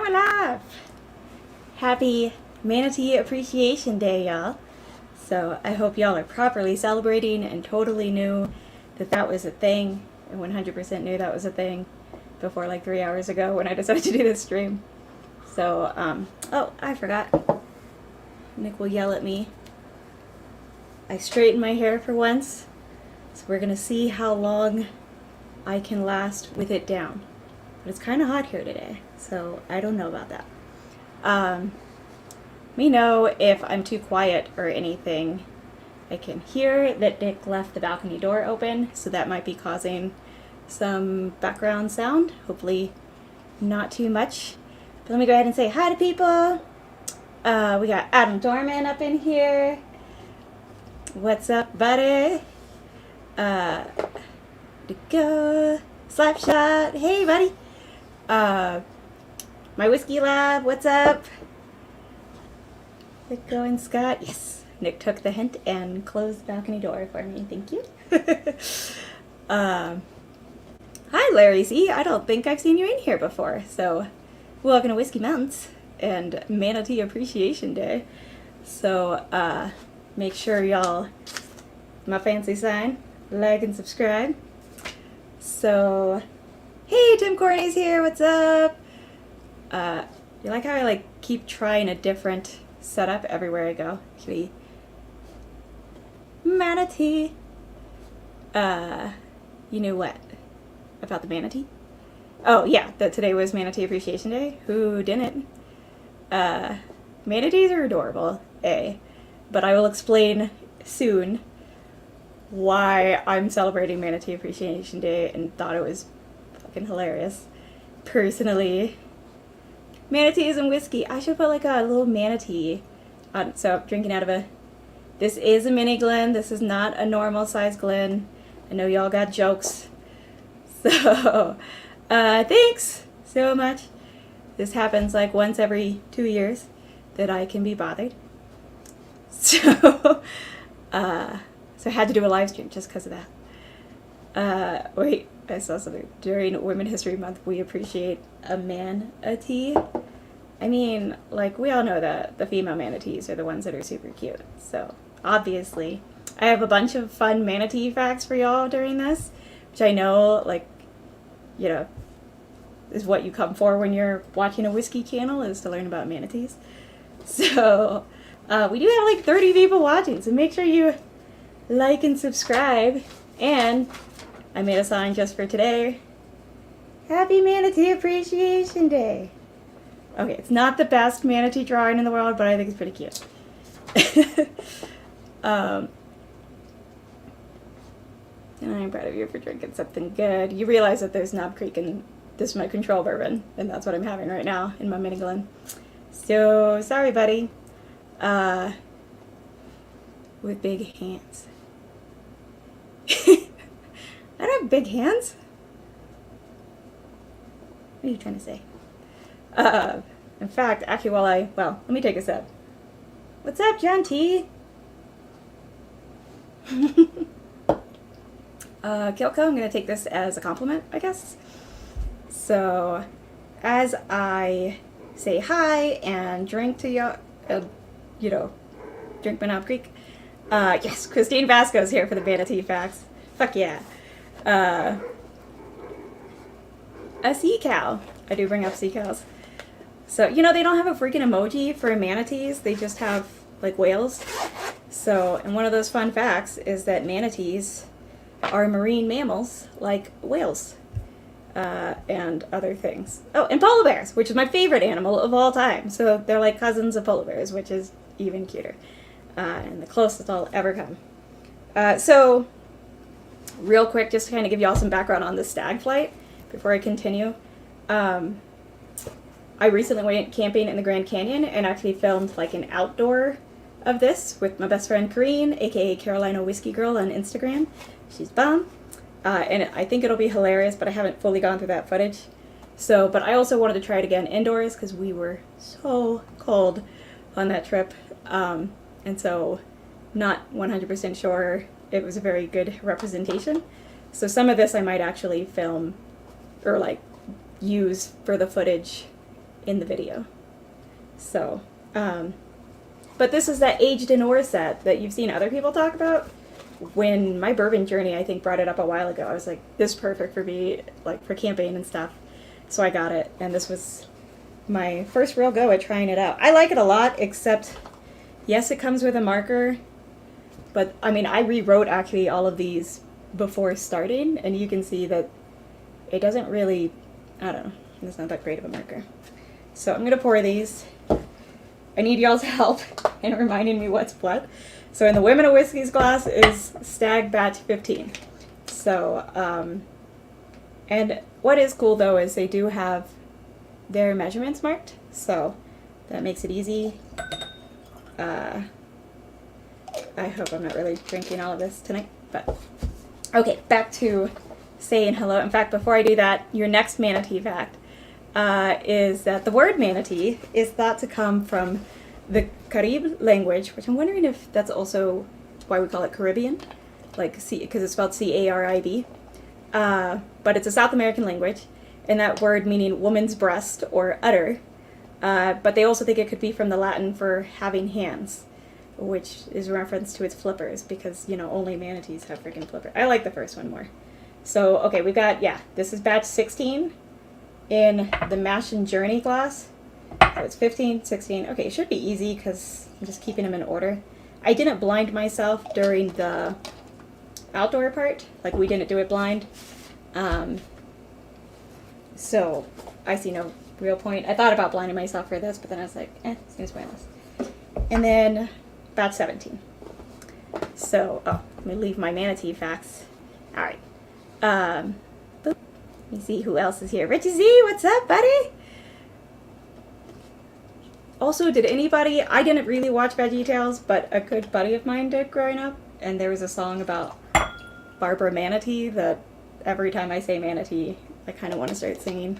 we're live! Happy Manatee Appreciation Day, y'all. So I hope y'all are properly celebrating and totally knew that that was a thing, and 100% knew that was a thing before like 3 hours ago when I decided to do this stream. So, oh, I forgot. Nick will yell at me. I straightened my hair for once, so we're gonna see how long I can last with it down. But it's kind of hot here today, so I don't know about that. Let me know if I'm too quiet or anything. I can hear that Nick left the balcony door open, so that might be causing some background sound. Hopefully not too much. But let me go ahead and say hi to people. We got Adam Dorman up in here. What's up, buddy? To go. Slapshot. Hey, buddy. My Whiskey Lab, what's up? Nick going, Scott? Yes. Nick took the hint and closed the balcony door for me. Thank you. Hi, Larry Z. I don't think I've seen you in here before. So, welcome to Whiskey Mountains and Manatee Appreciation Day. So, make sure y'all, my fancy sign, like and subscribe. So, hey, Tim Corney's here. What's up? You like how I keep trying a different setup everywhere I go? Actually, Manatee. You knew what about the manatee? Oh yeah, that today was Manatee Appreciation Day. Who didn't? Manatees are adorable, but I will explain soon why I'm celebrating Manatee Appreciation Day and thought it was fucking hilarious. Personally, manatees and whiskey. I should put like a little manatee on. So I'm drinking out of a. This is a mini Glen. This is not a normal size Glen. I know y'all got jokes. So, thanks so much. This happens like once every 2 years that I can be bothered. So, so I had to do a live stream just because of that. Wait, I saw something. During Women's History Month, we appreciate a manatee. I mean, like, we all know that the female manatees are the ones that are super cute. So, obviously, I have a bunch of fun manatee facts for y'all during this, which I know, like, you know, is what you come for when you're watching a whiskey channel, is to learn about manatees. So, we do have like 30 people watching, so make sure you like and subscribe. And I made a sign just for today. Happy Manatee Appreciation Day. Okay, it's not the best manatee drawing in the world, but I think it's pretty cute. And I'm proud of you for drinking something good. You realize that there's Knob Creek and this is my control bourbon, and that's what I'm having right now in my mini Glen. So, sorry, buddy. With big hands. I don't have big hands. What are you trying to say? In fact, actually, let me take a sip. What's up, John T? Kilko, I'm going to take this as a compliment, I guess. So, as I say hi and drink to y'all, drink my Knob Creek. Yes, Christine Vasco's here for the Manatee Facts. Fuck yeah. A sea cow. I do bring up sea cows. So, they don't have a freaking emoji for manatees. They just have, like, whales. So, and one of those fun facts is that manatees are marine mammals like whales. And other things. Oh, and polar bears, which is my favorite animal of all time. So they're like cousins of polar bears, which is even cuter. And the closest I'll ever come. So, real quick, just to kind of give y'all some background on the stag flight before I continue. I recently went camping in the Grand Canyon and actually filmed like an outdoor of this with my best friend Kareen, aka Carolina Whiskey Girl on Instagram. She's bomb. And I think it'll be hilarious, but I haven't fully gone through that footage. So, but I also wanted to try it again indoors because we were so cold on that trip. And so, not 100% sure it was a very good representation. So some of this I might actually film or like use for the footage in the video. So, but this is that aged in ore set that you've seen other people talk about. When my bourbon journey, I think, brought it up a while ago, I was like, this is perfect for me, like for camping and stuff. So I got it, and this was my first real go at trying it out. I like it a lot, except, yes, it comes with a marker, but I mean, I rewrote actually all of these before starting, and you can see that it doesn't really, I don't know, it's not that great of a marker. So I'm going to pour these. I need y'all's help in reminding me what's what. So in the Women of Whiskey's glass is Stagg Batch 15. So, and what is cool though is they do have their measurements marked, so that makes it easy. I hope I'm not really drinking all of this tonight, but okay, back to saying hello. In fact, before I do that, your next manatee fact is that the word manatee is thought to come from the Carib language, which I'm wondering if that's also why we call it Caribbean, like because it's spelled C-A-R-I-B. But it's a South American language, and that word meaning woman's breast or udder. But they also think it could be from the Latin for having hands, which is a reference to its flippers, because, you know, only manatees have freaking flippers. I like the first one more. So, okay, we've got, yeah, this is batch 16 in the Mash and Journey glass. So it's 15, 16. Okay, it should be easy because I'm just keeping them in order. I didn't blind myself during the outdoor part. Like, we didn't do it blind. So I see no real point. I thought about blinding myself for this, but then I was like, it's going to spoil this. And then batch 17. So, let me leave my manatee facts. All right. Boop. Let me see who else is here. Richie Z, what's up, buddy? Also, did anybody, I didn't really watch VeggieTales, but a good buddy of mine did growing up, and there was a song about Barbara Manatee that every time I say manatee, I kind of want to start singing.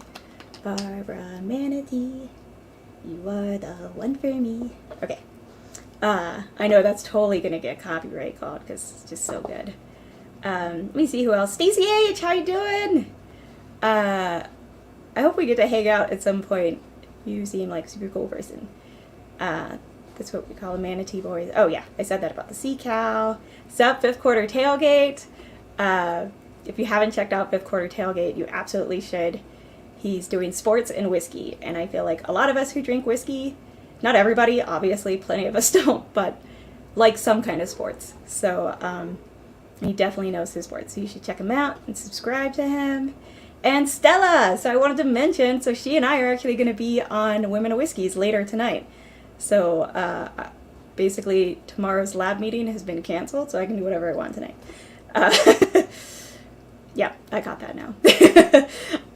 Barbara Manatee, you are the one for me. Okay. I know that's totally going to get copyright called because it's just so good. Let me see who else. Stacey H, how you doing? I hope we get to hang out at some point. You seem like a super cool person. That's what we call a manatee boys. Oh yeah, I said that about the sea cow. Sup, fifth quarter tailgate. If you haven't checked out fifth quarter tailgate, you absolutely should. He's doing sports and whiskey, and I feel like a lot of us who drink whiskey, not everybody, obviously, plenty of us don't, but like some kind of sports. So he definitely knows his sports, so you should check him out and subscribe to him. And Stella, so I wanted to mention, so she and I are actually going to be on Women of Whiskeys later tonight. So basically tomorrow's lab meeting has been canceled, so I can do whatever I want tonight. Yeah, I got that now.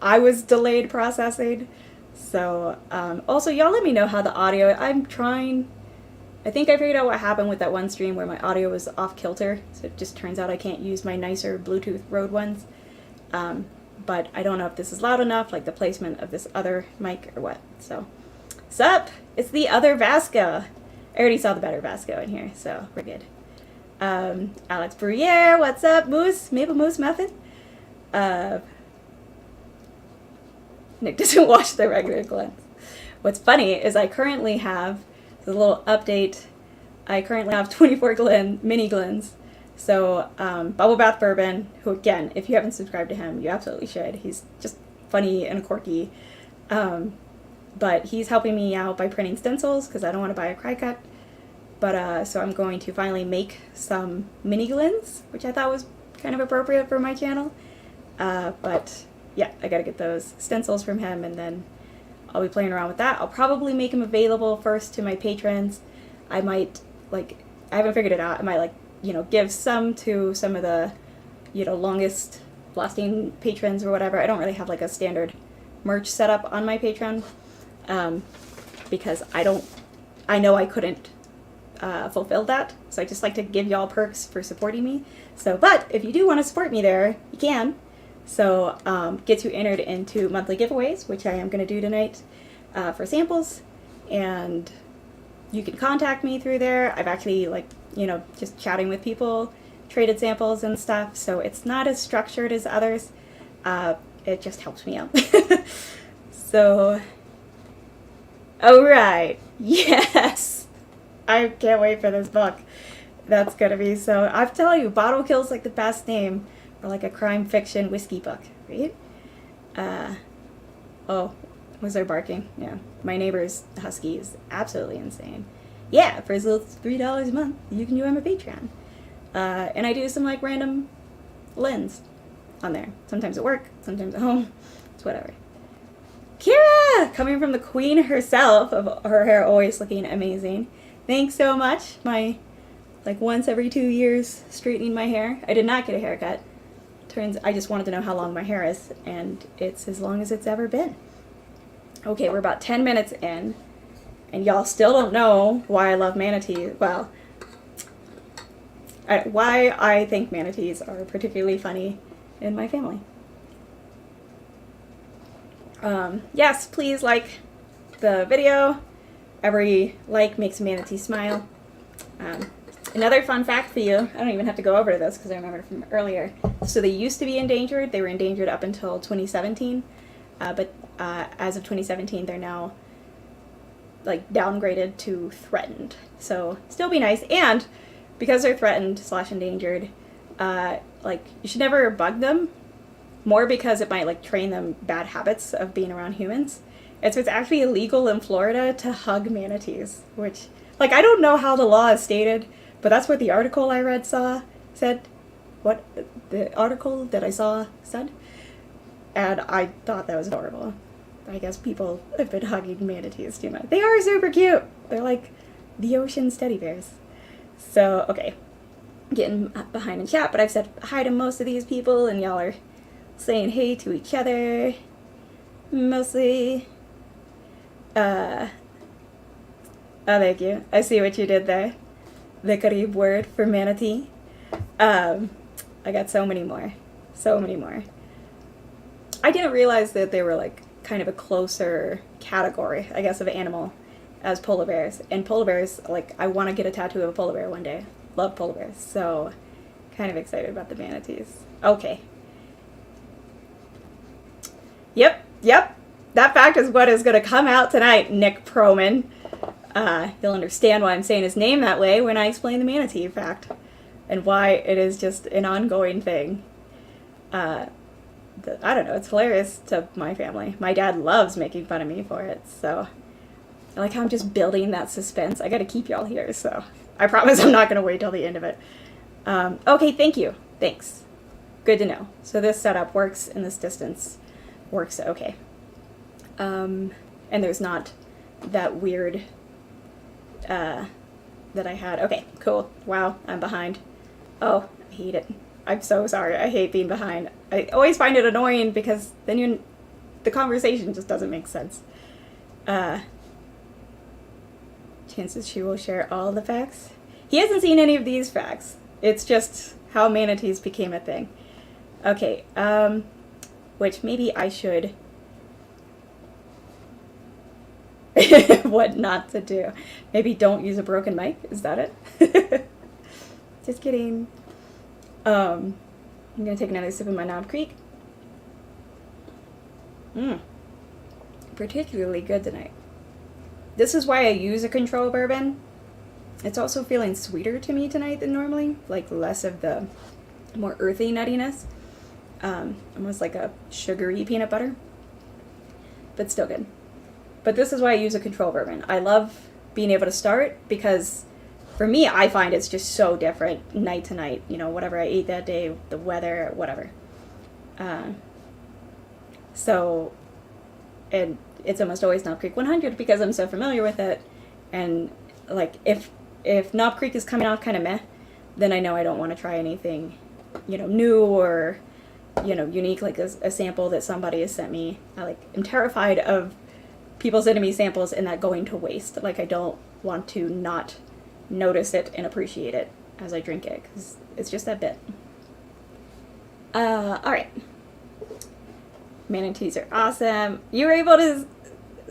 I was delayed processing. So also, y'all let me know how the audio, I'm trying, I think I figured out what happened with that one stream where my audio was off kilter. So it just turns out I can't use my nicer Bluetooth Rode ones. But I don't know if this is loud enough, like the placement of this other mic or what. So, sup? It's the other Vasco. I already saw the better Vasco in here, so we're good. Alex Bruyere, what's up? Moose, Maple Moose Muffin. Nick doesn't watch the regular Glens. What's funny is I currently have, a little update, I currently have 24 mini Glens. So, Bubble Bath Bourbon, who again, if you haven't subscribed to him, you absolutely should. He's just funny and quirky. But he's helping me out by printing stencils because I don't want to buy a cry cut. But, so I'm going to finally make some mini Glens, which I thought was kind of appropriate for my channel. But yeah, I gotta get those stencils from him, and then I'll be playing around with that. I'll probably make them available first to my patrons. I might, like, I haven't figured it out. I might, like, you know, give some to some of the, you know, longest lasting patrons or whatever. I don't really have like a standard merch setup on my Patreon, because I know I couldn't fulfill that. So I just like to give y'all perks for supporting me. So, but if you do want to support me there, you can. So get you entered into monthly giveaways, which I am going to do tonight for samples, and you can contact me through there. I've actually, like, you know, just chatting with people, traded samples and stuff, so it's not as structured as others. It just helps me out. So All right. Yes. I can't wait for this book. That's gonna be so. I'm telling you, Bottle Kill's like the best name for like a crime fiction whiskey book, right? Oh, was there barking? Yeah. My neighbor's husky is absolutely insane. Yeah, for as little as $3 a month, you can join my Patreon. And I do some like random lens on there. Sometimes at work, sometimes at home. It's whatever. Kira! Coming from the queen herself, of her hair always looking amazing. Thanks so much. My, like, once every 2 years straightening my hair. I did not get a haircut. I just wanted to know how long my hair is, and it's as long as it's ever been. Okay, we're about 10 minutes in, and y'all still don't know why I love manatees. Well, why I think manatees are particularly funny in my family. Yes, please like the video. Every like makes a manatee smile. Another fun fact for you, I don't even have to go over this because I remember from earlier. So they used to be endangered. They were endangered up until 2017. But as of 2017, they're now like downgraded to threatened. So still be nice. And because they're threatened / endangered, like you should never bug them. More because it might like train them bad habits of being around humans. And so it's actually illegal in Florida to hug manatees, which, like, I don't know how the law is stated, but that's what the article I read said. What the article that I saw said. And I thought that was adorable. I guess people have been hugging manatees too much. They are super cute. They're like the ocean's teddy bears. So, okay. Getting behind in chat, but I've said hi to most of these people, and y'all are saying hey to each other. Mostly. Oh, thank you. I see what you did there. The Carib word for manatee. I got so many more. So many more. I didn't realize that they were like kind of a closer category, I guess, of animal as polar bears. And polar bears, like, I want to get a tattoo of a polar bear one day. Love polar bears. So, kind of excited about the manatees. Okay. Yep. That fact is what is going to come out tonight, Nick Proman. You'll understand why I'm saying his name that way when I explain the manatee fact. And why it is just an ongoing thing. I don't know, it's hilarious to my family. My dad loves making fun of me for it, so I like how I'm just building that suspense. I gotta keep y'all here, so I promise I'm not gonna wait till the end of it. Okay, thank you. Thanks. Good to know. So this setup works in this distance. Works okay. And there's not that weird that I had. Okay, cool. Wow, I'm behind. Oh, I hate it. I'm so sorry. I hate being behind. I always find it annoying because then the conversation just doesn't make sense. Chances she will share all the facts. He hasn't seen any of these facts. It's just how manatees became a thing. Okay, which maybe I should... what not to do. Maybe don't use a broken mic. Is that it? Just kidding. I'm gonna take another sip of my Knob Creek. Particularly good tonight. This is why I use a control bourbon. It's also feeling sweeter to me tonight than normally. Like less of the more earthy nuttiness. Almost like a sugary peanut butter. But still good. But this is why I use a control bourbon. I love being able to start because for me, I find it's just so different night to night. You know, whatever I ate that day, the weather, whatever. So, and it's almost always Knob Creek 100 because I'm so familiar with it. And like, if Knob Creek is coming off kind of meh, then I know I don't want to try anything, you know, new or, you know, unique, like a sample that somebody has sent me. I'm terrified of people sending me samples and that going to waste. Like, I don't want to not notice it and appreciate it as I drink it, because it's just that bit. Alright. Manatees are awesome. You were able to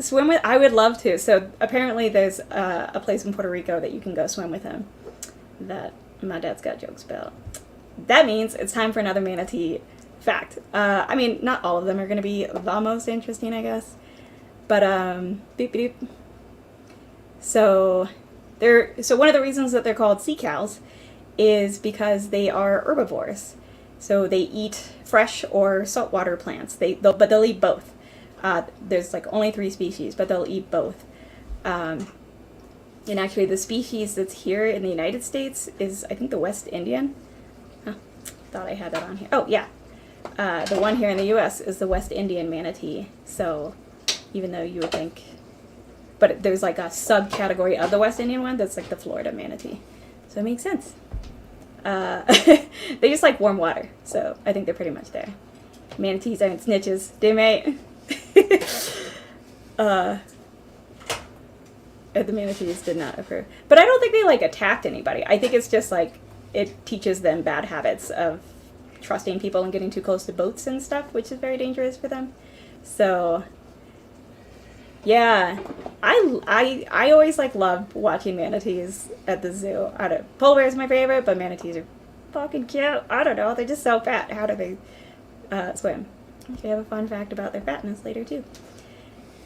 swim with... I would love to. So, apparently there's a place in Puerto Rico that you can go swim with him that my dad's got jokes about. That means it's time for another manatee fact. I mean, not all of them are going to be the most interesting, I guess. But, beep beep. So one of the reasons that they're called sea cows is because they are herbivores. So they eat fresh or saltwater plants. But they'll eat both. There's like only 3 species, but they'll eat both. And actually, the species that's here in the United States is, I think, the West Indian. Huh, thought I had that on here. Oh, yeah. The one here in the U.S. is the West Indian manatee. So even though you would think... But there's like a subcategory of the West Indian one that's like the Florida manatee. So it makes sense. They just like warm water. So I think they're pretty much there. Manatees aren't snitches. They mate. The manatees did not approve. But I don't think they like attacked anybody. I think it's just like it teaches them bad habits of trusting people and getting too close to boats and stuff, which is very dangerous for them. So yeah, I always like love watching manatees at the zoo. Polar bears are my favorite, but manatees are fucking cute. I don't know, they're just so fat. How do they swim? Actually, I have a fun fact about their fatness later too.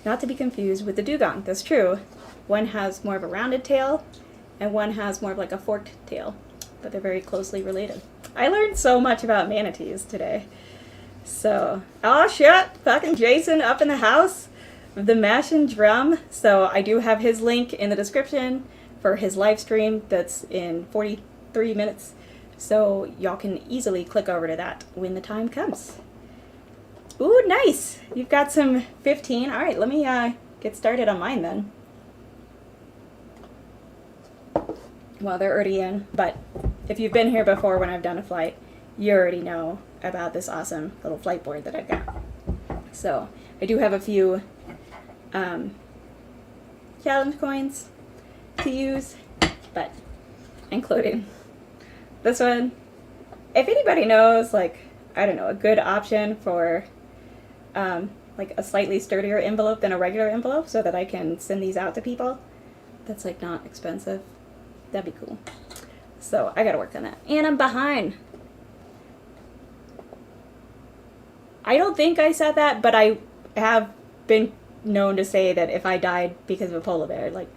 Not to be confused with the dugong. That's true. One has more of a rounded tail, and one has more of like a forked tail, but they're very closely related. I learned so much about manatees today. So, oh shit, fucking Jason up in the house. The Mash and Drum. So I do have his link in the description for his live stream that's in 43 minutes. So y'all can easily click over to that when the time comes. Ooh, nice. You've got some 15. All right, let me get started on mine then. Well, they're already in, but if you've been here before when I've done a flight, you already know about this awesome little flight board that I've got. So I do have a few challenge coins to use, but including this one. If anybody knows, like, I don't know, a good option for like a slightly sturdier envelope than a regular envelope so that I can send these out to people that's like not expensive, that'd be cool. So I gotta work on that. And I'm behind. I don't think I said that, but I have been known to say that if I died because of a polar bear, like,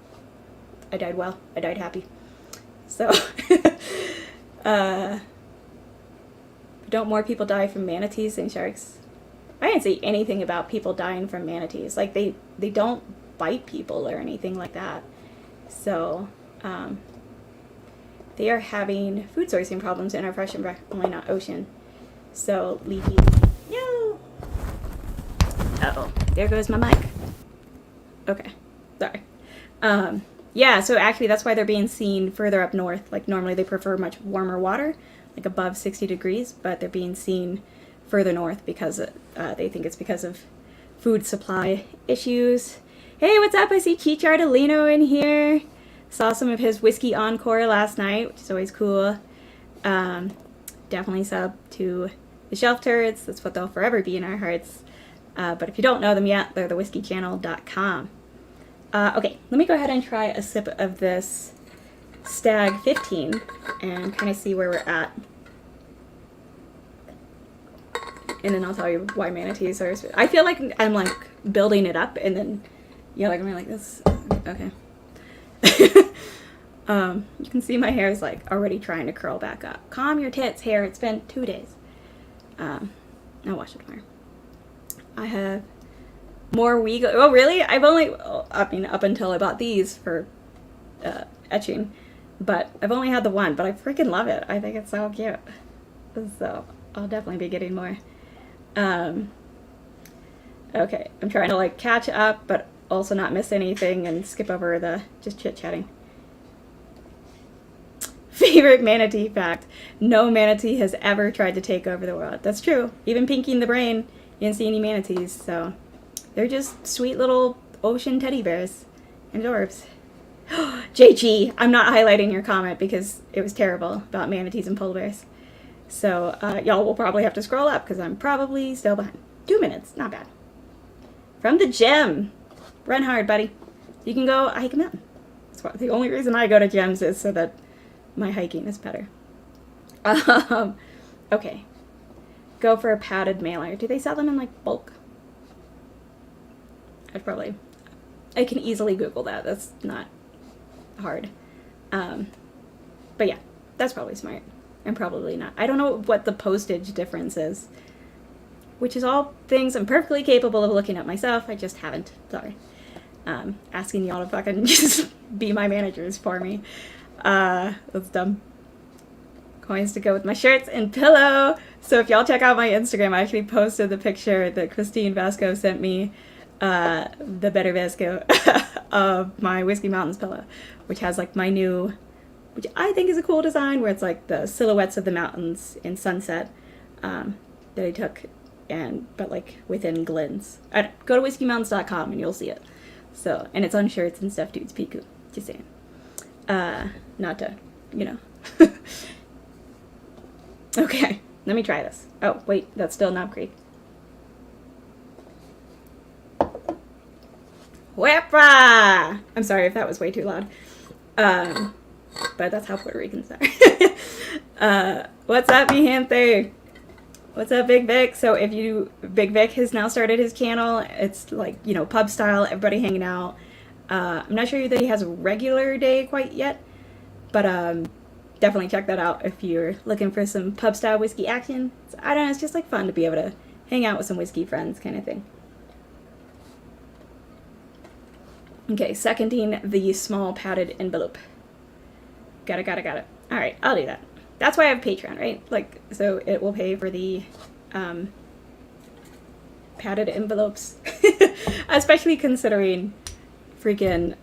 I died well, I died happy. So, don't more people die from manatees than sharks? I didn't say anything about people dying from manatees. Like, they don't bite people or anything like that. So, they are having food sourcing problems in our fresh and ocean. So, leafy. No! Uh-oh, there goes my mic. Okay, sorry. Yeah, so actually that's why they're being seen further up north. Like normally they prefer much warmer water, like above 60 degrees, but they're being seen further north because they think it's because of food supply issues. Hey, what's up? I see Cheech Ardolino in here. Saw some of his Whiskey Encore last night, which is always cool. Definitely sub to the Shelf Turrets. That's what they'll forever be in our hearts. But if you don't know them yet, they're thewhiskeychannel.com. Okay, let me go ahead and try a sip of this Stagg 15 and kind of see where we're at. And then I'll tell you why manatees are... I feel like I'm like building it up and then you're like, I'm like this. Okay. You can see my hair is like already trying to curl back up. Calm your tits, hair. It's been 2 days. I'll wash it tomorrow. I have more Weagle. Oh, really? I've only, up until I bought these for etching, but I've only had the one, but I freaking love it. I think it's so cute. So I'll definitely be getting more. Okay, I'm trying to like catch up, but also not miss anything and skip over the just chit-chatting. Favorite manatee fact. No manatee has ever tried to take over the world. That's true. Even Pinky and the Brain, you didn't see any manatees, so they're just sweet little ocean teddy bears and dwarves. JG, I'm not highlighting your comment because it was terrible about manatees and polar bears. So y'all will probably have to scroll up because I'm probably still behind. 2 minutes, not bad. From the gym. Run hard, buddy. You can go hike a mountain. That's why, the only reason I go to gyms is so that my hiking is better. Okay. Go for a padded mailer. Do they sell them in like bulk? I can easily Google that. That's not hard. But yeah, that's probably smart. And probably not. I don't know what the postage difference is. Which is all things I'm perfectly capable of looking at myself. I just haven't. Sorry. Asking y'all to fucking just be my managers for me. That's dumb. Coins to go with my shirts and pillow. So if y'all check out my Instagram, I actually posted the picture that Christine Vasco sent me, the Better Vasco, of my Whiskey Mountains pillow, which has like my new, which I think is a cool design, where it's like the silhouettes of the mountains in sunset that I took, but like within glens. Go to whiskeymountains.com and you'll see it. So, and it's on shirts and stuff, dudes. Piku. Just saying. Not to, you know. Okay, let me try this. Oh, wait, that's still Knob Creek. Wepa! I'm sorry if that was way too loud. But that's how Puerto Ricans are. What's up, mi gente? What's up, Big Vic? So Big Vic has now started his channel. It's like, you know, pub style, everybody hanging out. I'm not sure that he has a regular day quite yet, but definitely check that out if you're looking for some pub style whiskey action. So, I don't know, it's just like fun to be able to hang out with some whiskey friends kind of thing. Okay, seconding the small padded envelope. Got it. All right, I'll do that. That's why I have Patreon, right? Like, so it will pay for the padded envelopes. Especially considering freaking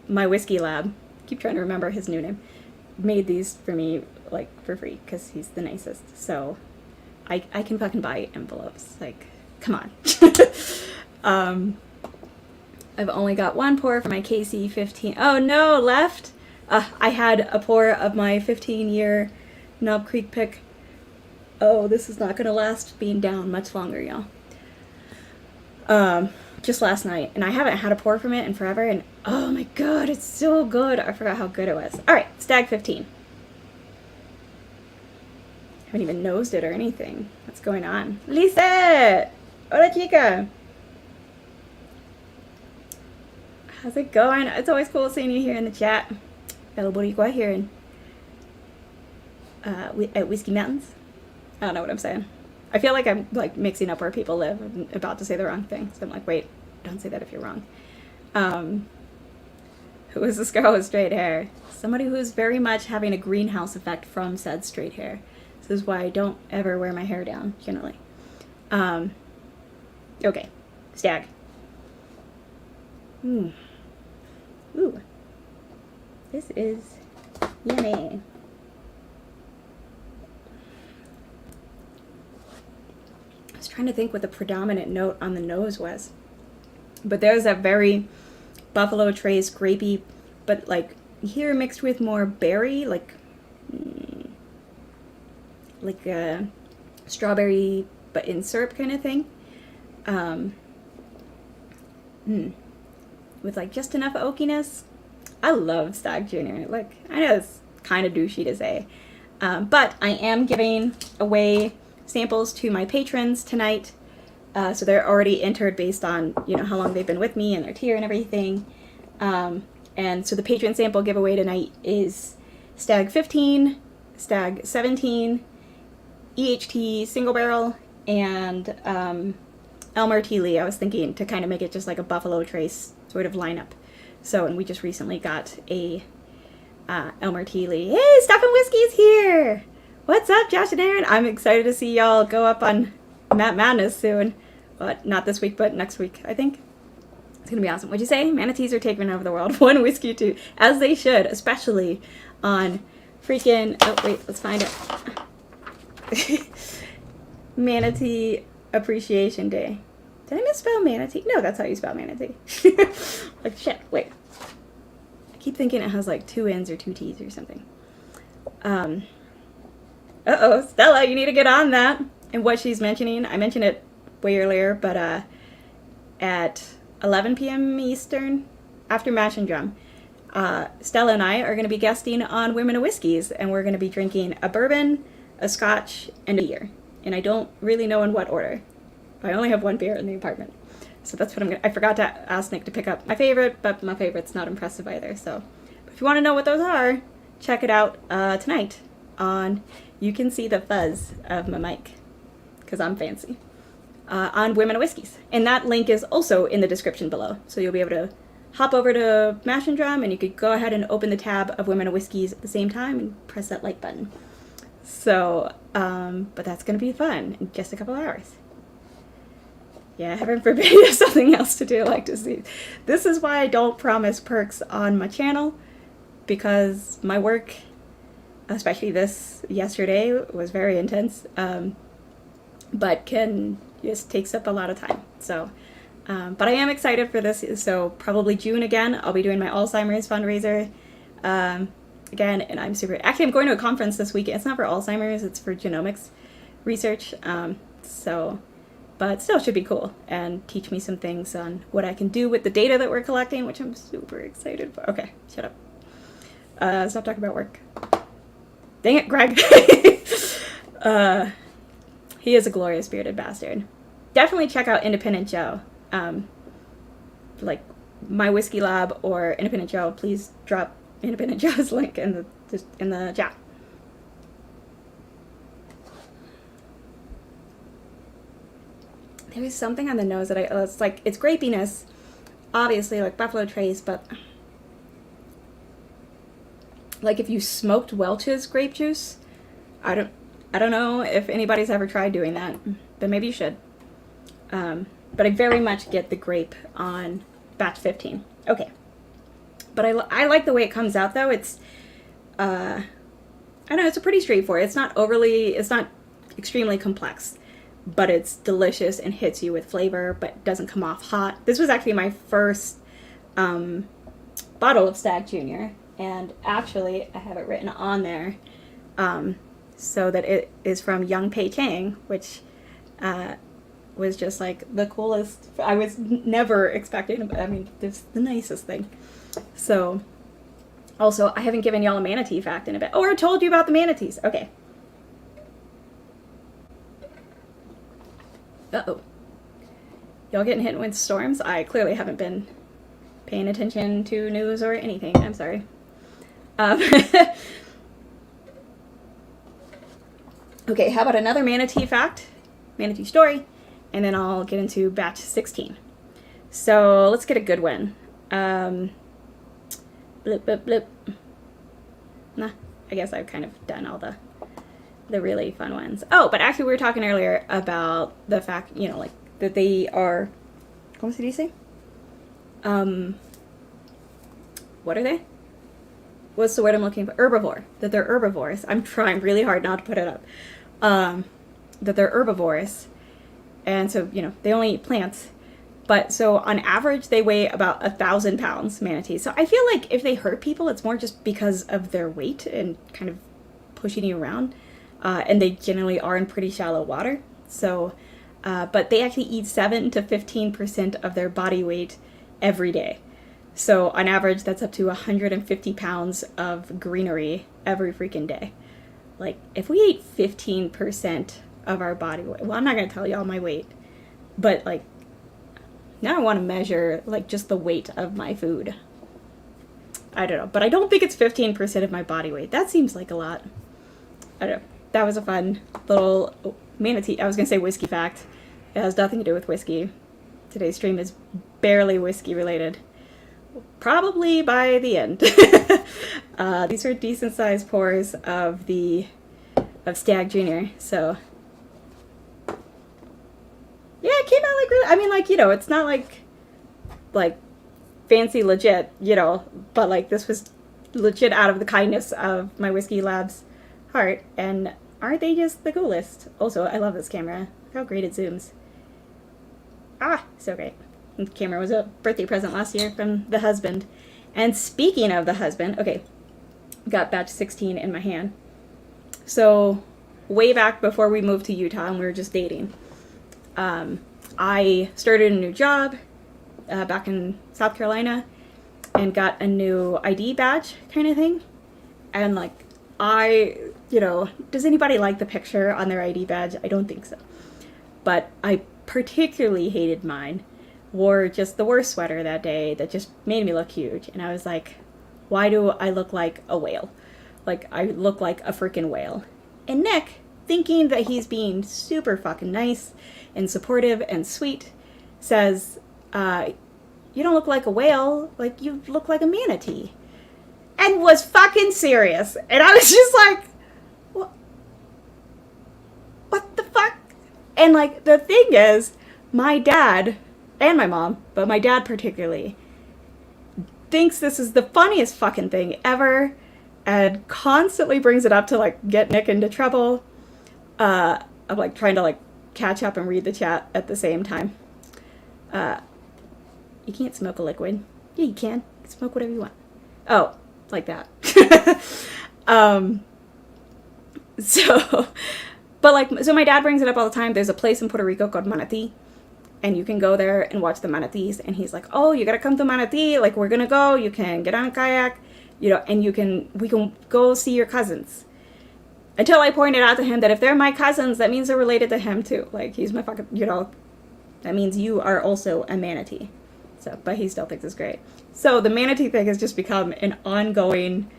my whiskey lab. Keep trying to remember his new name. Made these for me, like, for free, because he's the nicest. So I can fucking buy envelopes. Like, come on. I've only got one pour for my KC 15. Oh no, left? I had a pour of my 15-year Knob Creek pick. Oh, this is not going to last being down much longer, y'all. Just last night. And I haven't had a pour from it in forever. And oh my god, it's so good. I forgot how good it was. Alright, Stagg 15. Haven't even nosed it or anything. What's going on? Lisa! Hola, chica! How's it going? It's always cool seeing you here in the chat. El Boricua here at Whiskey Mountains. I don't know what I'm saying. I feel like I'm like mixing up where people live. I'm about to say the wrong thing. So I'm like, wait, don't say that if you're wrong. Who is this girl with straight hair? Somebody who's very much having a greenhouse effect from said straight hair. This is why I don't ever wear my hair down, generally. Okay. Stagg. Ooh. This is yummy. I was trying to think what the predominant note on the nose was. But there's a very Buffalo Trace grapey, but like here mixed with more berry, like a strawberry, but in syrup kind of thing. With like just enough oakiness. I love Stagg Jr. Like, I know it's kind of douchey to say, but I am giving away samples to my patrons tonight. So they're already entered based on, you know, how long they've been with me and their tier and everything. And so the patron sample giveaway tonight is Stagg 15, Stagg 17, EHT single barrel, and El Martili. I was thinking to kind of make it just like a Buffalo Trace sort of lineup. So, and we just recently got a El Martili. Hey, Stuff and Whiskey's here! What's up, Josh and Aaron? I'm excited to see y'all go up on Matt Madness soon. But not this week, but next week, I think. It's going to be awesome. What'd you say? Manatees are taking over the world. One whiskey, two. As they should, especially on freaking... Oh, wait, let's find it. Manatee Appreciation Day. Did I misspell manatee? No, that's how you spell manatee. Like, shit, wait. I keep thinking it has like 2 N's or 2 T's or something. Uh-oh, Stella, you need to get on that. And what she's mentioning, I mentioned it way earlier, but at 11 p.m. Eastern, after Mash and Drum, Stella and I are going to be guesting on Women of Whiskeys, and we're going to be drinking a bourbon, a scotch, and a beer. And I don't really know in what order. I only have one beer in the apartment. So that's what I'm going to... I forgot to ask Nick to pick up my favorite, but my favorite's not impressive either, so... if you want to know what those are, check it out tonight on You Can See the Fuzz of my mic, because I'm fancy, on Women of Whiskeys. And that link is also in the description below. So you'll be able to hop over to Mash and Drum, and you could go ahead and open the tab of Women of Whiskeys at the same time and press that like button. So, but that's going to be fun in just a couple hours. Yeah, heaven forbid you have something else to do like to see. This is why I don't promise perks on my channel, because my work, especially this yesterday, was very intense, but just takes up a lot of time. So, but I am excited for this. So probably June again, I'll be doing my Alzheimer's fundraiser again, and I'm going to a conference this week. It's not for Alzheimer's, it's for genomics research. But still should be cool and teach me some things on what I can do with the data that we're collecting, which I'm super excited for. Okay, shut up. Stop talking about work. Dang it, Greg. He is a glorious bearded bastard. Definitely check out Independent Joe. Like my whiskey lab or Independent Joe. Please drop Independent Joe's link in the chat. There was something on the nose that it's grapiness, obviously, like Buffalo Trace, but like if you smoked Welch's grape juice, I don't know if anybody's ever tried doing that, but maybe you should. But I very much get the grape on batch 15. Okay. But I like the way it comes out though. It's, I don't know, it's a pretty straightforward. It's not extremely complex, but it's delicious and hits you with flavor, but doesn't come off hot. This was actually my first bottle of Stagg Jr. And actually, I have it written on there so that it is from Young Pei Chang, which was just like the coolest. I was never expecting, I mean, it's the nicest thing. So, also, I haven't given y'all a manatee fact in a bit. Oh, I told you about the manatees. Okay. Uh-oh. Y'all getting hit with storms? I clearly haven't been paying attention to news or anything. I'm sorry. Okay, how about another manatee fact? Manatee story. And then I'll get into batch 16. So let's get a good one. Blip, blip, blip. Nah, I guess I've kind of done all the really fun ones. Oh, but actually we were talking earlier about the fact, you know, like that they are, what did you say? What are they? What's the word I'm looking for? Herbivore. That they're herbivores. I'm trying really hard not to put it up. That they're herbivores. And so, you know, they only eat plants. But so on average, they weigh about 1,000 pounds, manatees. So I feel like if they hurt people, it's more just because of their weight and kind of pushing you around. And they generally are in pretty shallow water. So, but they actually eat 7 to 15% of their body weight every day. So on average, that's up to 150 pounds of greenery every freaking day. Like, if we ate 15% of our body weight, well, I'm not going to tell y'all my weight, but like, now I want to measure like just the weight of my food. I don't know, but I don't think it's 15% of my body weight. That seems like a lot. I don't know. That was a fun little manatee. I was going to say whiskey fact. It has nothing to do with whiskey. Today's stream is barely whiskey related. Probably by the end. These are decent sized pours of Stagg Jr. So yeah, it came out like really, I mean, like, you know, it's not like fancy legit, you know, but like this was legit out of the kindness of my whiskey lab's heart. And aren't they just the coolest? Also, I love this camera. Look how great it zooms. Ah, so great. The camera was a birthday present last year from the husband. And speaking of the husband, okay, got batch 16 in my hand. So way back before we moved to Utah and we were just dating, I started a new job back in South Carolina and got a new ID badge kind of thing. And like, you know, does anybody like the picture on their ID badge? I don't think so. But I particularly hated mine. Wore just the worst sweater that day that just made me look huge. And I was like, Why do I look like a whale? Like, I look like a freaking whale. And Nick, thinking that he's being super fucking nice and supportive and sweet, says, you don't look like a whale, like, you look like a manatee. And was fucking serious. And I was just like, what the fuck? And, like, the thing is, my dad, and my mom, but my dad particularly, thinks this is the funniest fucking thing ever, and constantly brings it up to, like, get Nick into trouble. I'm, like, trying to, like, catch up and read the chat at the same time. You can't smoke a liquid. Yeah, you can. You can smoke whatever you want. Oh, like that. So, but, like, so my dad brings it up all the time. There's a place in Puerto Rico called Manatee, and you can go there and watch the manatees. And he's like, oh, you gotta come to Manatee. Like, we're gonna go. You can get on a kayak, you know, and we can go see your cousins. Until I pointed out to him that if they're my cousins, that means they're related to him too. Like, he's my fucking, you know, that means you are also a manatee. So, but he still thinks it's great. So the manatee thing has just become an ongoing,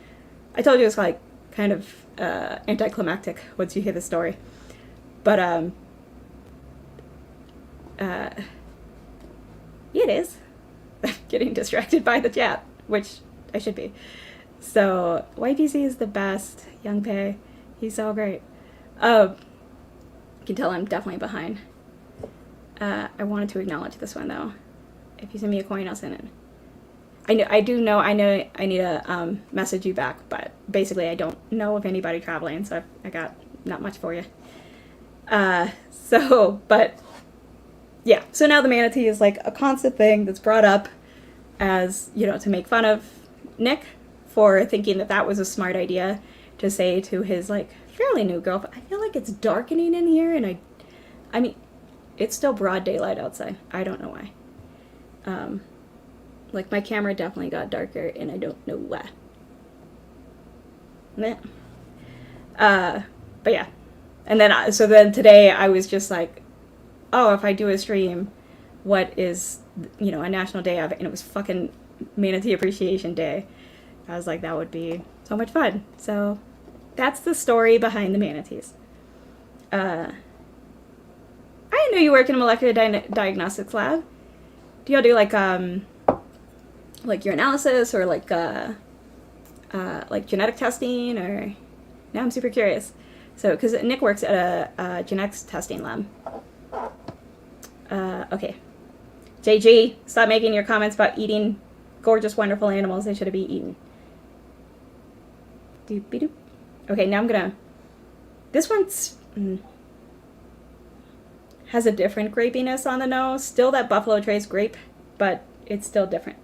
I told you it's like kind of anticlimactic once you hear the story. But, yeah, it is. I'm getting distracted by the chat, which I should be. So, YPC is the best. Young Pei, he's so great. You can tell I'm definitely behind. I wanted to acknowledge this one, though. If you send me a coin, I'll send it. I know I need to message you back, but basically I don't know of anybody traveling, so I got not much for you. But yeah, so now the manatee is like a constant thing that's brought up as, you know, to make fun of Nick for thinking that that was a smart idea to say to his, like, fairly new girlfriend. I feel like it's darkening in here, and I mean, it's still broad daylight outside. I don't know why. Like, my camera definitely got darker, and I don't know why. But yeah. And then, so then today I was just like, oh, if I do a stream, what is, you know, a national day of it? And it was fucking Manatee Appreciation Day. I was like, that would be so much fun. So that's the story behind the manatees. I didn't know you work in a molecular diagnostics lab. Do y'all do like urinalysis or like genetic testing, or? Now I'm super curious. So, because Nick works at a genetics testing lab. Okay. JG, stop making your comments about eating gorgeous, wonderful animals. They should be eaten. Doop-be-doop. Okay, now I'm gonna... This one's... has a different grapiness on the nose. Still that Buffalo Trace grape, but it's still different.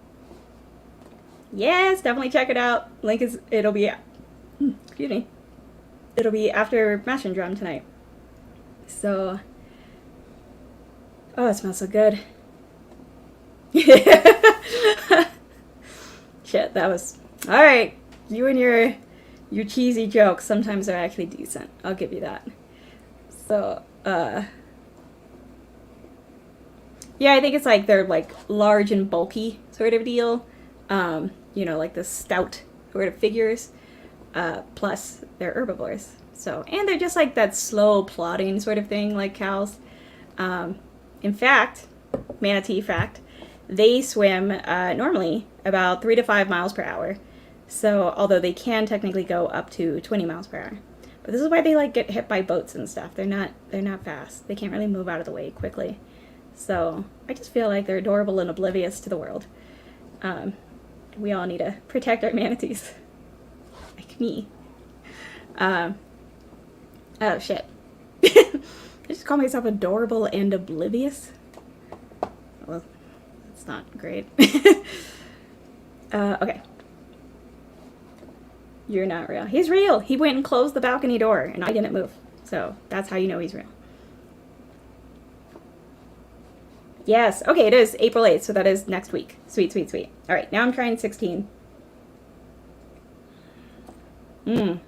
Yes, definitely check it out. Link is... It'll be... excuse me. It'll be after Mash and Drum tonight. So... Oh, it smells so good. Shit, that was... Alright, you and your cheesy jokes, sometimes are actually decent. I'll give you that. So, yeah, I think it's like they're like large and bulky sort of deal. You know, like the stout sort of figures. Plus, they're herbivores. So, and they're just like that slow plodding sort of thing, like cows. In fact, manatee fact, they swim normally about 3 to 5 miles per hour. So, although they can technically go up to 20 miles per hour. But this is why they like get hit by boats and stuff. They're not fast. They can't really move out of the way quickly. So, I just feel like they're adorable and oblivious to the world. We all need to protect our manatees. Like me. Oh, shit. I just call myself adorable and oblivious. Well, that's not great. Okay. You're not real. He's real. He went and closed the balcony door, and I didn't move. So that's how you know he's real. Yes. Okay, it is April 8th, so that is next week. Sweet, sweet, sweet. All right, now I'm trying 16. I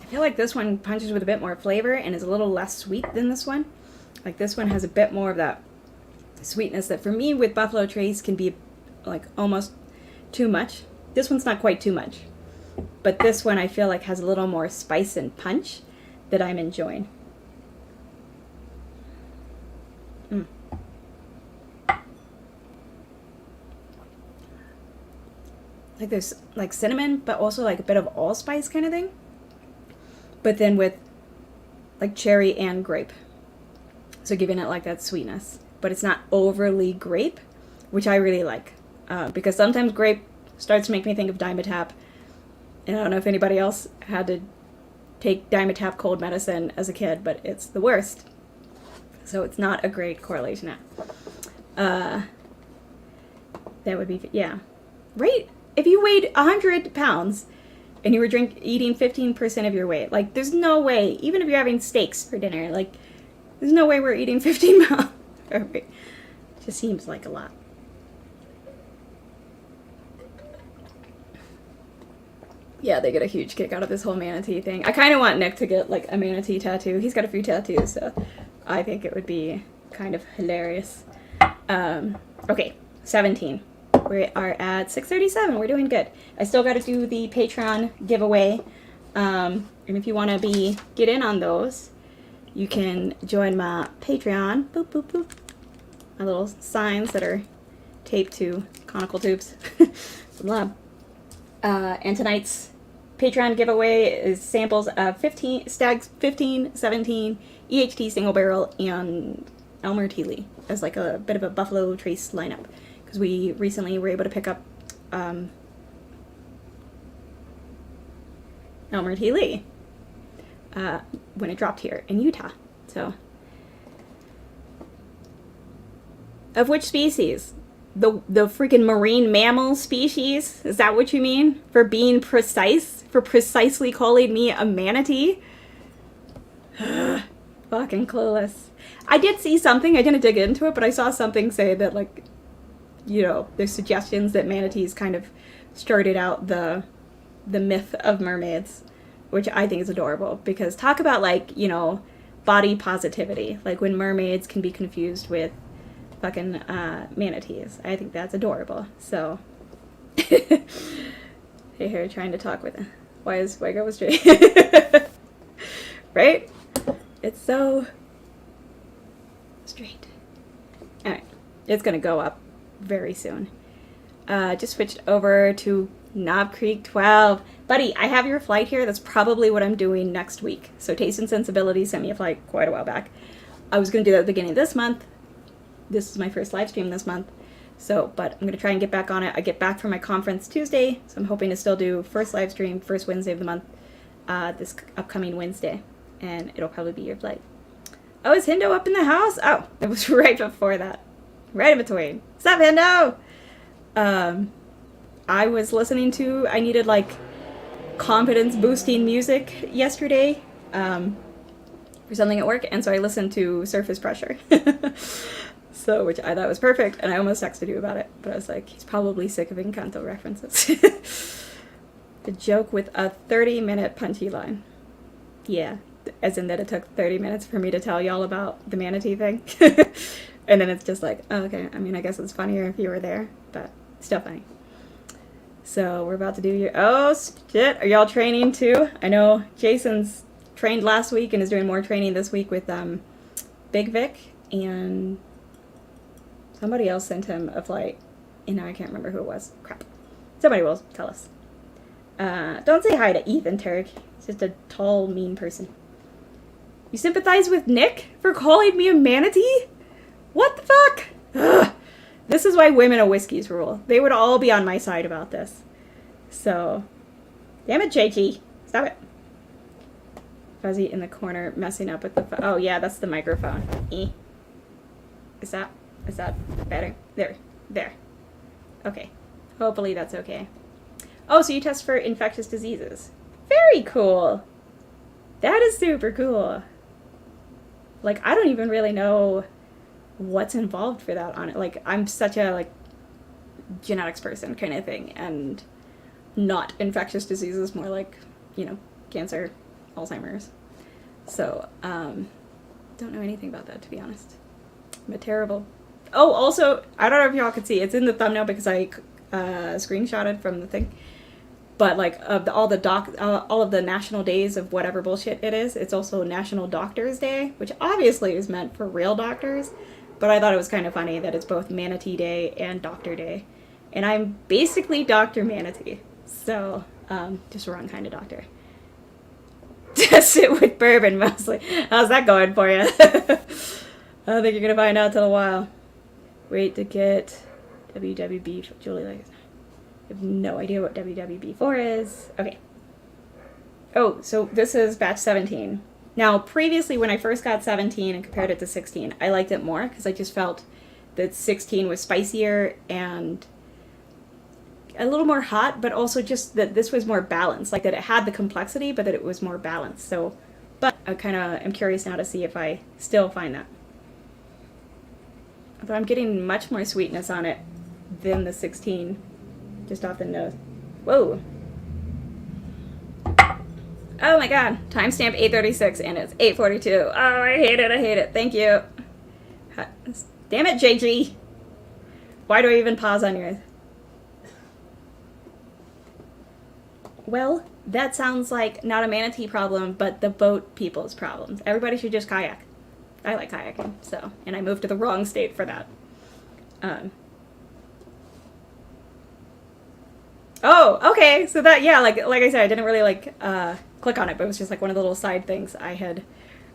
feel like this one punches with a bit more flavor and is a little less sweet than this one. Like this one has a bit more of that sweetness that for me with Buffalo Trace can be like almost too much. This one's not quite too much, but this one I feel like has a little more spice and punch that I'm enjoying. Like there's like cinnamon, but also like a bit of allspice kind of thing. But then with like cherry and grape. So giving it like that sweetness. But it's not overly grape, which I really like. Because sometimes grape starts to make me think of Dimetapp. And I don't know if anybody else had to take Dimetapp cold medicine as a kid, but it's the worst. So it's not a great correlation. That would be, yeah. Right? If you weighed 100 pounds and you were eating 15% of your weight, like there's no way, even if you're having steaks for dinner, like there's no way we're eating 15 pounds. It just seems like a lot. Yeah, they get a huge kick out of this whole manatee thing. I kind of want Nick to get like a manatee tattoo. He's got a few tattoos, so I think it would be kind of hilarious. Okay, 17. We are at 637. We're doing good. I still got to do the Patreon giveaway. And if you want to get in on those, you can join my Patreon. Boop, boop, boop. My little signs that are taped to conical tubes. Lab. And tonight's Patreon giveaway is samples of Stagg's 15, 17, EHT single barrel, and Elmer T. Lee as like a bit of a Buffalo Trace lineup. Because we recently were able to pick up Elmer T. Lee when it dropped here in Utah. So, of which species? The freaking marine mammal species? Is that what you mean? For being precise? For precisely calling me a manatee? Fucking clueless. I did see something, I didn't dig into it, but I saw something say that, like, you know, there's suggestions that manatees kind of started out the myth of mermaids, which I think is adorable, because talk about, like, you know, body positivity, like when mermaids can be confused with fucking manatees. I think that's adorable. So, hey, here trying to talk with why is Wago straight? Right? It's so straight. Alright, it's gonna go up very soon. Just switched over to Knob Creek 12. Buddy, I have your flight here. That's probably what I'm doing next week. So Taste and Sensibility sent me a flight quite a while back. I was going to do that at the beginning of this month. This is my first live stream this month. So, but I'm going to try and get back on it. I get back from my conference Tuesday, so I'm hoping to still do first live stream, first Wednesday of the month, this upcoming Wednesday. And it'll probably be your flight. Oh, is Hindo up in the house? Oh, it was right before that. Right in between. What's up, Hindo? I was listening to, I needed like confidence boosting music yesterday for something at work, and so I listened to Surface Pressure. So, which I thought was perfect, and I almost texted you about it, but I was like, he's probably sick of Encanto references. The joke with a 30-minute punchy line. Yeah, as in that it took 30 minutes for me to tell y'all about the manatee thing. And then it's just like, oh, okay, I mean, I guess it's funnier if you were there, but still funny. So we're about to do your, oh shit, are y'all training too? I know Jason's trained last week and is doing more training this week with Big Vic, and somebody else sent him a flight, and now I can't remember who it was. Crap. Somebody will tell us. Don't say hi to Ethan, Turk. He's just a tall, mean person. You sympathize with Nick for calling me a manatee? What the fuck? Ugh. This is why women of whiskeys rule. They would all be on my side about this. So, damn it, JG. Stop it. Fuzzy in the corner messing up with the oh yeah, that's the microphone. Is that better? There. Okay. Hopefully that's okay. Oh, so you test for infectious diseases. Very cool. That is super cool. Like, I don't even really know what's involved for that on it. Like, I'm such a, like, genetics person kind of thing, and not infectious diseases, more like, you know, cancer, Alzheimer's. So, don't know anything about that, to be honest. I'm a terrible Oh, also, I don't know if y'all can see. It's in the thumbnail because I screenshotted from the thing. But like all of the national days of whatever bullshit it is, it's also National Doctors Day, which obviously is meant for real doctors. But I thought it was kind of funny that it's both Manatee Day and Doctor Day, and I'm basically Dr. Manatee, so just the wrong kind of doctor. Just sit with bourbon mostly. How's that going for you? I don't think you're gonna find out till a while. Wait to get WWB Julie likes. I have no idea what WWB4 is. Okay. Oh, so this is batch 17. Now, previously when I first got 17 and compared it to 16, I liked it more because I just felt that 16 was spicier and a little more hot, but also just that this was more balanced. Like that it had the complexity, but that it was more balanced. So, but I kind of am curious now to see if I still find that. Although I'm getting much more sweetness on it than the 16. Just off the nose. Whoa. Oh my god. Timestamp 8:36 and it's 8:42. Oh, I hate it. I hate it. Thank you. Damn it, JG. Why do I even pause on yours? Well, that sounds like not a manatee problem, but the boat people's problems. Everybody should just kayak. I like kayaking, so. And I moved to the wrong state for that. Oh, okay. So that, yeah, like I said, I didn't really click on it, but it was just like one of the little side things I had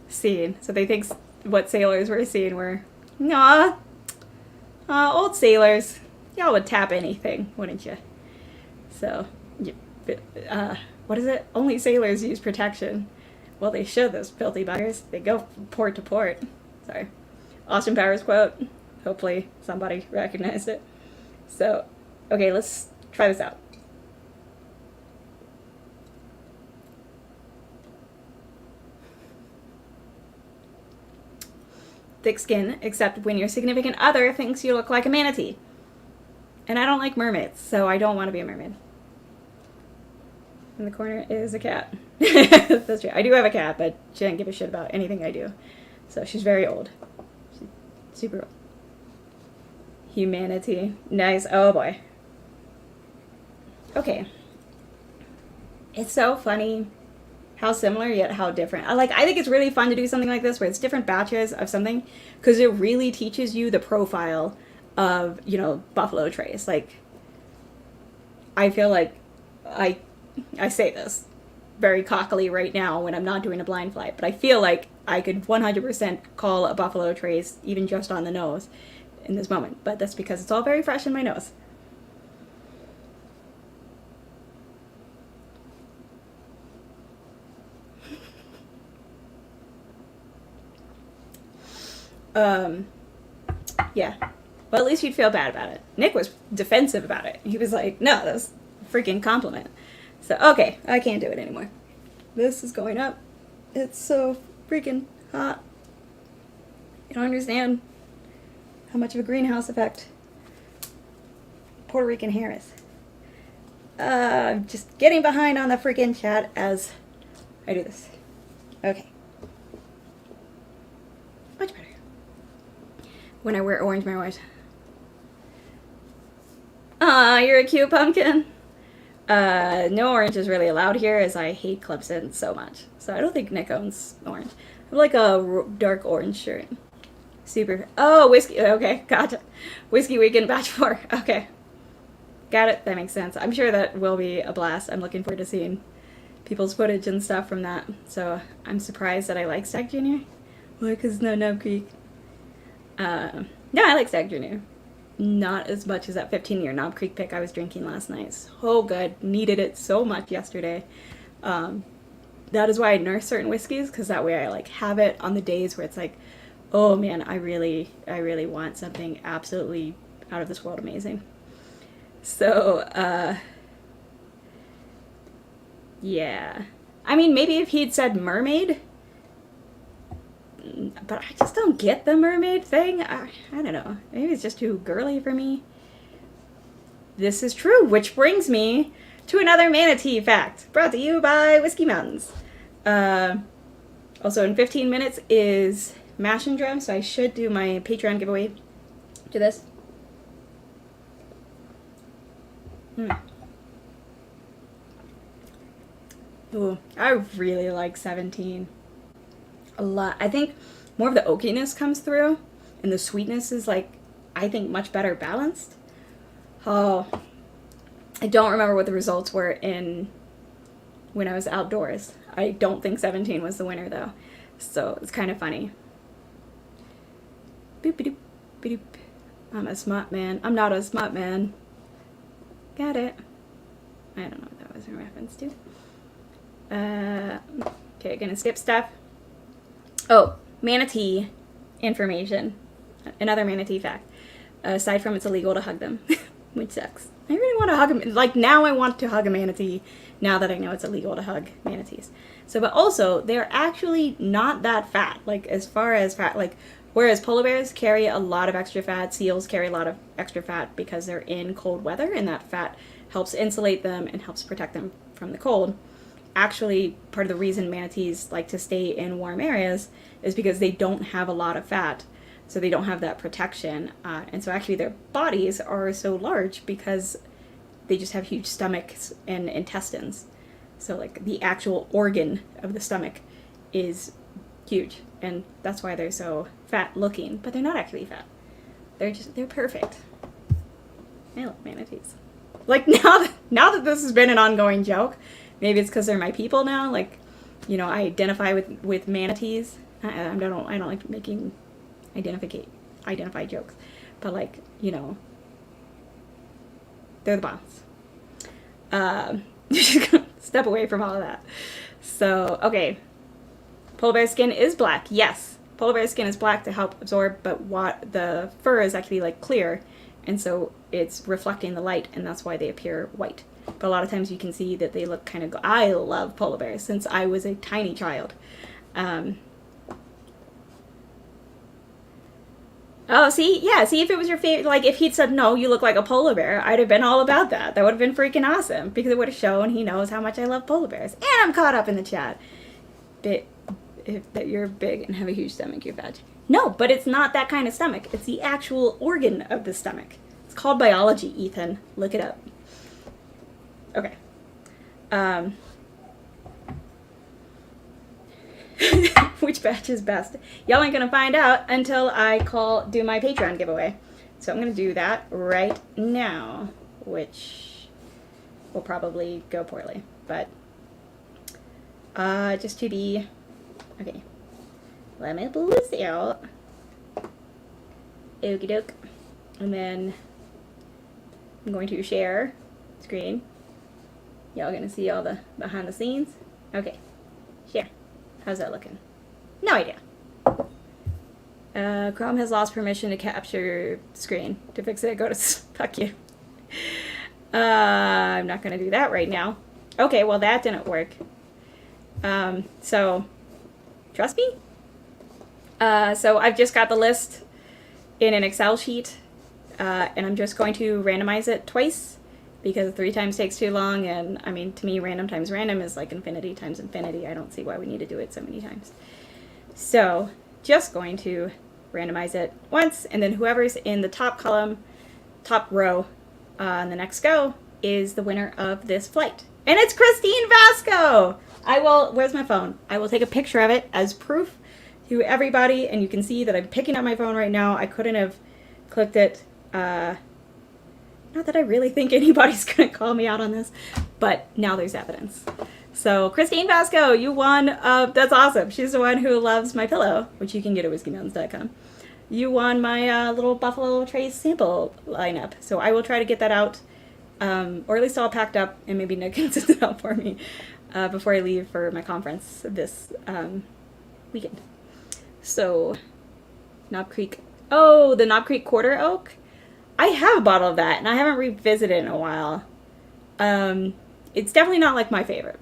seen. So they think what sailors were seeing were, nah, old sailors, y'all would tap anything, wouldn't you? So, what is it? Only sailors use protection. Well, they should, those filthy buggers. They go port to port. Sorry. Austin Powers quote. Hopefully somebody recognized it. So, okay, let's try this out. Thick skin, except when your significant other thinks you look like a manatee. And I don't like mermaids, so I don't want to be a mermaid. In the corner is a cat. That's true. I do have a cat, but she doesn't give a shit about anything I do. So she's very old. She's super old. Humanity. Nice. Oh boy. Okay. It's so funny how similar yet how different. I think it's really fun to do something like this where it's different batches of something because it really teaches you the profile of, Buffalo Trace. Like, I feel like I say this very cockily right now when I'm not doing a blind flight, but I feel like I could 100% call a Buffalo Trace even just on the nose in this moment, but that's because it's all very fresh in my nose. Yeah. Well, at least you'd feel bad about it. Nick was defensive about it. He was like, no, that's a freaking compliment. So, okay, I can't do it anymore. This is going up. It's so freaking hot. You don't understand how much of a greenhouse effect Puerto Rican hair is. I'm just getting behind on the freaking chat as I do this. Okay. Much better. When I wear orange, my eyes. Aw, you're a cute pumpkin. No orange is really allowed here as I hate Clemson so much. So I don't think Nick owns orange. I have like a dark orange shirt. Super. Oh, whiskey. Okay, gotcha. Whiskey Weekend Batch 4. Okay. Got it. That makes sense. I'm sure that will be a blast. I'm looking forward to seeing people's footage and stuff from that. So I'm surprised that I like Stagg Jr. Why? Because no Knob Creek. No, I like Stagg Jr. Not as much as that 15-year Knob Creek pick I was drinking last night. So good. Needed it so much yesterday. That is why I nurse certain whiskeys, because that way I have it on the days where it's like, oh man, I really want something absolutely out of this world amazing. So, yeah. I mean, maybe if he'd said mermaid, but I just don't get the mermaid thing. I don't know. Maybe it's just too girly for me. This is true, which brings me to another manatee fact, brought to you by Whiskey Mountains. Also, in 15 minutes is Mash and Drum, so I should do my Patreon giveaway to this. Ooh, I really like 17 a lot. I think more of the oakiness comes through, and the sweetness is like, I think, much better balanced. Oh, I don't remember what the results were in when I was outdoors. I don't think 17 was the winner though, so it's kind of funny. Boop doop doop. I'm a smart man. I'm not a smart man. Got it. I don't know what that was in reference to. Okay, gonna skip stuff. Oh, manatee information. Another manatee fact. Aside from it's illegal to hug them, which sucks. I really want to hug them. Like, now I want to hug a manatee, now that I know it's illegal to hug manatees. So, but also, they're actually not that fat. Like, as far as fat, like, whereas polar bears carry a lot of extra fat, seals carry a lot of extra fat because they're in cold weather, and that fat helps insulate them and helps protect them from the cold. Actually, part of the reason manatees like to stay in warm areas is because they don't have a lot of fat. So they don't have that protection. And so actually their bodies are so large because they just have huge stomachs and intestines. So like the actual organ of the stomach is huge. And that's why they're so fat looking. But they're not actually fat. They're perfect. I love manatees. Like now that this has been an ongoing joke, maybe it's because they're my people now. Like, you know, I identify with manatees. I don't like making identify jokes, but like, you know, they're the boss. Just gonna step away from all of that. So, okay, polar bear skin is black. Yes, polar bear skin is black to help absorb, but what the fur is actually like clear, and so it's reflecting the light, and that's why they appear white. But a lot of times you can see that they look kind of. I love polar bears since I was a tiny child. Oh, see? Yeah, see, if it was your favorite, like, if he'd said, no, you look like a polar bear, I'd have been all about that. That would have been freaking awesome, because it would have shown he knows how much I love polar bears. And I'm caught up in the chat. That you're big and have a huge stomach, you're veg. No, but it's not that kind of stomach. It's the actual organ of the stomach. It's called biology, Ethan. Look it up. Okay. Which batch is best? Y'all ain't gonna find out until I do my Patreon giveaway. So I'm gonna do that right now, which will probably go poorly, but just to be okay. Let me pull this out. Okie doke. And then I'm going to share screen. Y'all gonna see all the behind the scenes? Okay. Share. How's that looking? No idea. Chrome has lost permission to capture screen. To fix it, go to fuck you. I'm not gonna do that right now. Okay, well that didn't work. So trust me. So I've just got the list in an Excel sheet, and I'm just going to randomize it twice because 3 times takes too long, and I mean, to me, random times random is like infinity times infinity. I don't see why we need to do it so many times. So just going to randomize it once, and then whoever's in the top column, top row, on the next go is the winner of this flight. And it's Christine Vasco! Where's my phone? I will take a picture of it as proof to everybody, and you can see that I'm picking up my phone right now. I couldn't have clicked it, not that I really think anybody's gonna call me out on this, but now there's evidence. So Christine Vasco, you won. That's awesome. She's the one who loves my pillow, which you can get at whiskeymountains.com. You won my little Buffalo Trace sample lineup. So I will try to get that out, or at least all packed up, and maybe Nick can send it out for me before I leave for my conference this weekend. So Knob Creek. Oh, the Knob Creek Quarter Oak. I have a bottle of that, and I haven't revisited it in a while. It's definitely not like my favorite.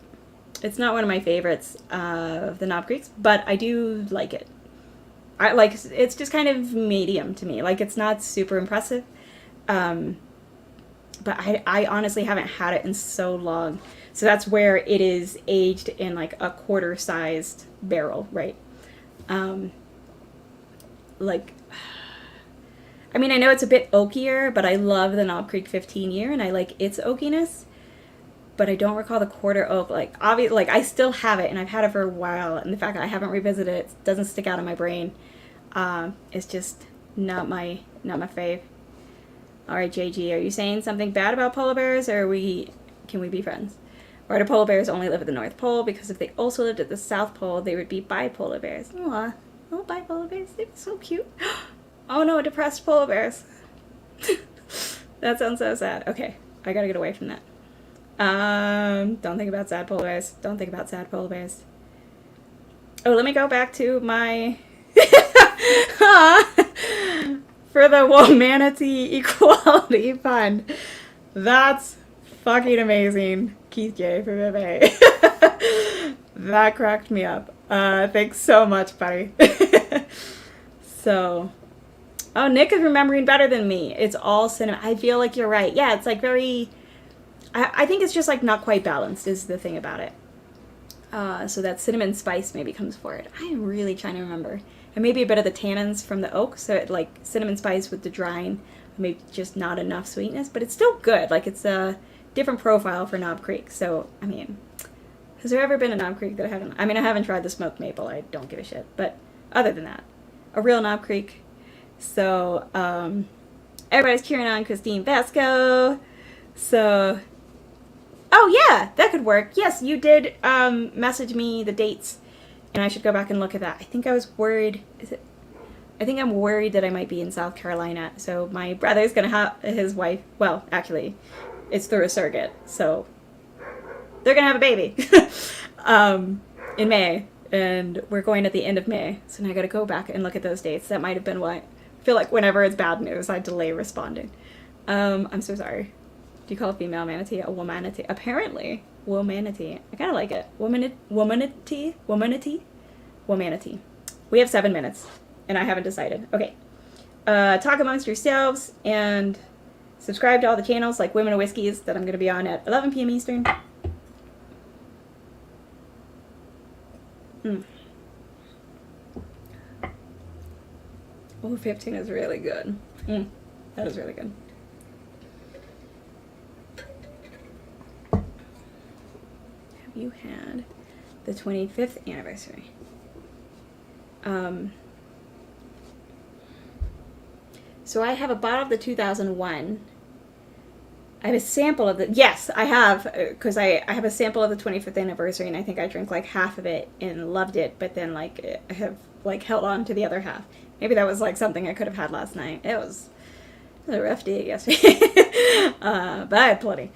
It's not one of my favorites of the Knob Creeks, but I do like it. It's just kind of medium to me. Like, it's not super impressive. But I honestly haven't had it in so long. So that's where it is aged in like a quarter-sized barrel, right? I mean, I know it's a bit oakier, but I love the Knob Creek 15 year, and I like its oakiness. But I don't recall the quarter oak. Like, obviously, like, I still have it, and I've had it for a while, and the fact that I haven't revisited it doesn't stick out of my brain. It's just not my fave. All right, JG, are you saying something bad about polar bears, or can we be friends? Why do polar bears only live at the North Pole? Because if they also lived at the South Pole, they would be bipolar bears. Aw, little bipolar bears, they're so cute. Oh no, depressed polar bears. That sounds so sad. Okay, I gotta get away from that. Don't think about sad polar bears. Don't think about sad polar bears. Oh, let me go back to my... For the Manatee Equality Fund. That's fucking amazing. Keith J. for Vive. That cracked me up. Thanks so much, buddy. So... Oh, Nick is remembering better than me. It's all cinnamon. I feel like you're right. Yeah, it's like very... I think it's just like not quite balanced is the thing about it. So that cinnamon spice maybe comes forward. I am really trying to remember. And maybe a bit of the tannins from the oak. So it, like cinnamon spice with the drying, maybe just not enough sweetness. But it's still good. Like it's a different profile for Knob Creek. So, I mean, has there ever been a Knob Creek that I haven't... I mean, I haven't tried the smoked maple. I don't give a shit. But other than that, a real Knob Creek. So, everybody's cheering on Christine Vasco. So... Oh, yeah, that could work. Yes, you did message me the dates, and I should go back and look at that. I think I was worried. I think I'm worried that I might be in South Carolina. So my brother's going to have his wife. Well, actually, it's through a surrogate. So they're going to have a baby in May, and we're going at the end of May. So now I got to go back and look at those dates. That might have been why. I feel like whenever it's bad news, I delay responding. I'm so sorry. Do you call a female manatee a womanatee? Apparently, womanatee. I kind of like it. Womanatee. We have 7 minutes, and I haven't decided. Okay. Talk amongst yourselves, and subscribe to all the channels, like Women of Whiskeys, that I'm going to be on at 11 p.m. Eastern. Oh, 15 is really good. That is really good. You had the 25th anniversary. So I have a bottle of the 2001. I have a sample of the... Yes, I have, because I have a sample of the 25th anniversary, and I think I drank like half of it and loved it, but then like I have like held on to the other half. Maybe that was like something I could have had last night. It was a rough day yesterday. But I had plenty.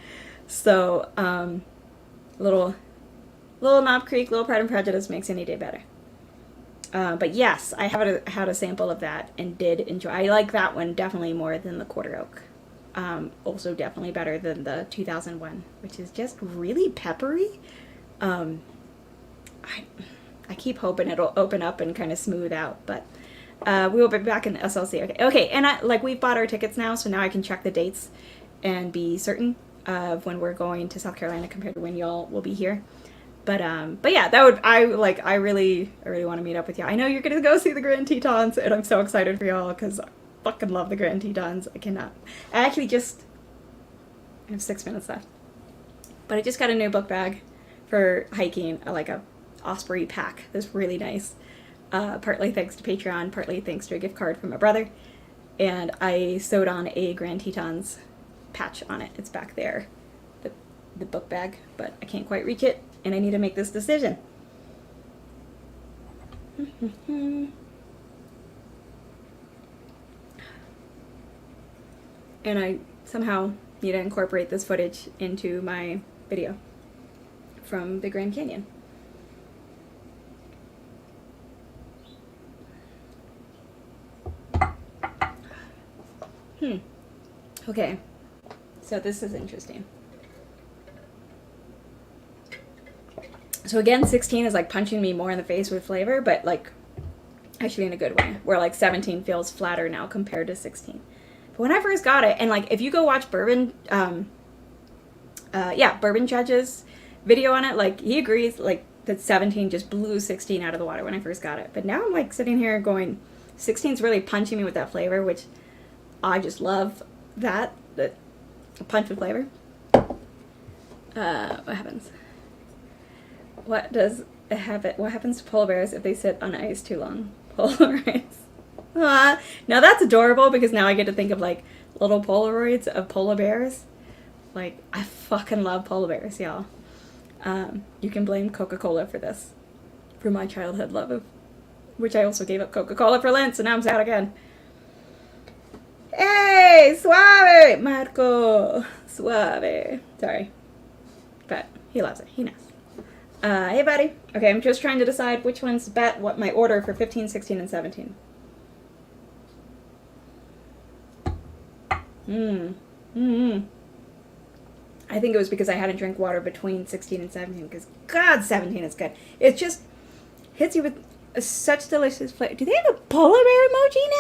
So, little Knob Creek, little Pride and Prejudice makes any day better. But yes, I had a sample of that and did enjoy. I like that one definitely more than the Quarter Oak. Also definitely better than the 2001, which is just really peppery. I keep hoping it'll open up and kind of smooth out, but we will be back in SLC. Okay, and we've bought our tickets now, so now I can check the dates and be certain of when we're going to South Carolina compared to when y'all will be here. But yeah, I really want to meet up with y'all. I know you're gonna go see the Grand Tetons, and I'm so excited for y'all because I fucking love the Grand Tetons. I cannot. I have 6 minutes left, but I just got a new book bag for hiking, like a Osprey pack. That's really nice. Partly thanks to Patreon, partly thanks to a gift card from my brother, and I sewed on a Grand Tetons patch on it. It's back there, the book bag, but I can't quite reach it. And I need to make this decision. And I somehow need to incorporate this footage into my video from the Grand Canyon. Okay, so this is interesting. So again, 16 is like punching me more in the face with flavor, but like actually in a good way, where like 17 feels flatter now compared to 16. But when I first got it, and like if you go watch Bourbon Judge's video on it, like he agrees like that 17 just blew 16 out of the water when I first got it. But now I'm like sitting here going, 16 is really punching me with that flavor, which I just love that. The punch with flavor. What happens? What happens to polar bears if they sit on ice too long? Polaroids. Now that's adorable because now I get to think of like little Polaroids of polar bears. Like, I fucking love polar bears, y'all. You can blame Coca-Cola for this. For my childhood love of, which I also gave up Coca-Cola for Lent, so now I'm sad again. Hey, suave, Marco. Suave. Sorry. But he loves it. He knows. Hey, buddy. Okay, I'm just trying to decide which one's what my order for 15, 16, and 17. I think it was because I hadn't drank water between 16 and 17, because God, 17 is good. It just hits you with such delicious flavor. Do they have a polar bear emoji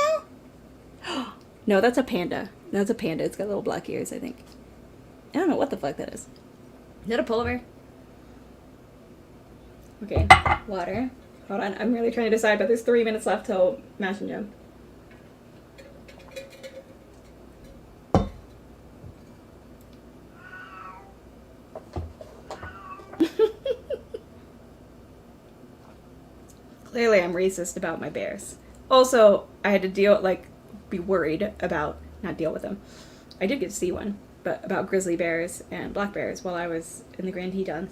now? No, that's a panda. That's a panda. It's got little black ears, I think. I don't know what the fuck that is. Is that a polar bear? Okay, water. Hold on, I'm really trying to decide, but there's 3 minutes left till Mash and Jump. Clearly I'm racist about my bears. Also, I had to be worried about, not deal with them. I did get to see one, but about grizzly bears and black bears while I was in the Grand Tetons.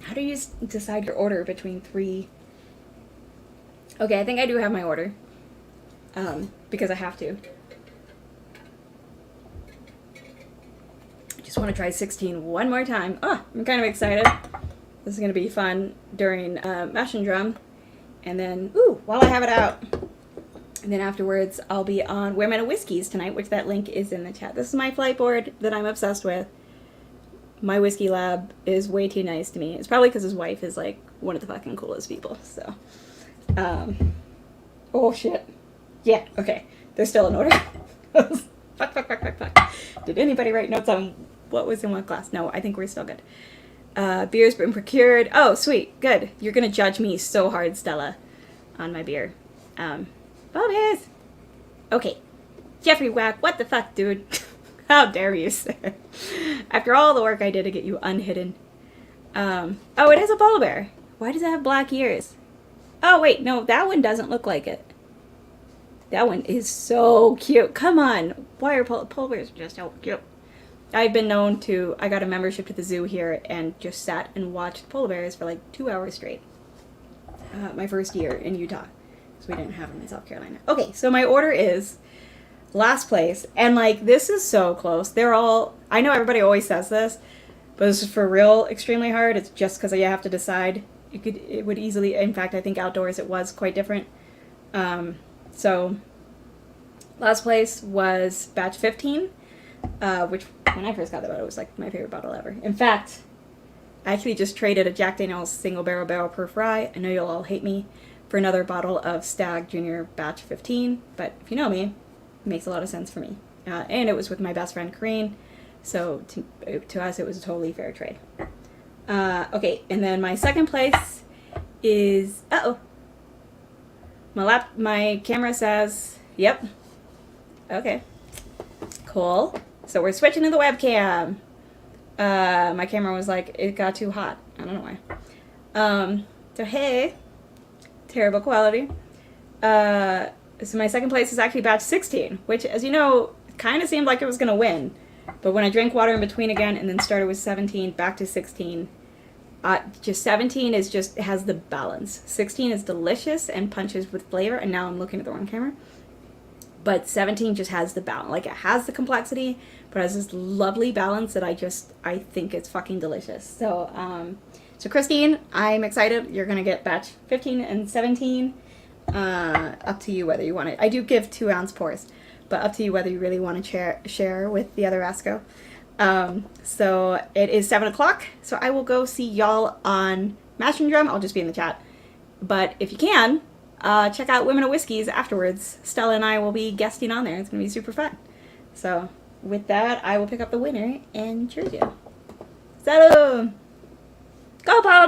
How do you decide your order between 3? Okay, I think I do have my order. Because I have to. Just want to try 16 one more time. Oh, I'm kind of excited. This is going to be fun during Mash and Drum. And then, while I have it out. And then afterwards, I'll be on Women of Whiskeys tonight, which that link is in the chat. This is my flight board that I'm obsessed with. My whiskey lab is way too nice to me. It's probably because his wife is like one of the fucking coolest people. So, oh shit. Yeah, okay. They're still in order. Fuck. Did anybody write notes on what was in what class? No, I think we're still good. Beer's been procured. Oh, sweet. Good. You're going to judge me so hard, Stella, on my beer. Bobbies. Okay. Jeffrey Wack, what the fuck, dude? How dare you, sir? After all the work I did to get you unhidden. Oh, it is a polar bear. Why does it have black ears? Oh, wait. No, that one doesn't look like it. That one is so cute. Come on. Why are polar bears just so cute? I've been known to, I got a membership to the zoo here and just sat and watched polar bears for like 2 hours straight. My first year in Utah. Because we didn't have them in South Carolina. Okay, so my order is last place. And like, this is so close. They're all, I know everybody always says this, but this is for real extremely hard. It's just because you have to decide. It would easily, in fact, I think outdoors it was quite different. So, last place was batch 15, which when I first got the bottle, it was like my favorite bottle ever. In fact, I actually just traded a Jack Daniel's single barrel proof rye. I know you'll all hate me for another bottle of Stagg Jr. batch 15, but if you know me, it makes a lot of sense for me. And it was with my best friend Corrine, so to us it was a totally fair trade. Okay, and then my second place is, my camera says, yep. Okay. Cool. So we're switching to the webcam. My camera was like, it got too hot. I don't know why. So hey. Terrible quality. So my second place is actually batch 16, which, as you know, kind of seemed like it was going to win. But when I drank water in between again and then started with 17, back to 16, just 17 is just, it has the balance. 16 is delicious and punches with flavor, and now I'm looking at the wrong camera. But 17 just has the balance. Like, it has the complexity, but it has this lovely balance that I think it's fucking delicious. So, so Christine, I'm excited. You're going to get batch 15 and 17. Up to you whether you want it. I do give 2-ounce pours, but up to you whether you really want to share with the other Asco. So it is 7 o'clock, so I will go see y'all on Mash and Drum. I'll just be in the chat. But if you can, check out Women of Whiskeys afterwards. Stella and I will be guesting on there. It's going to be super fun. So with that, I will pick up the winner and cheers you. Salud! Go Power!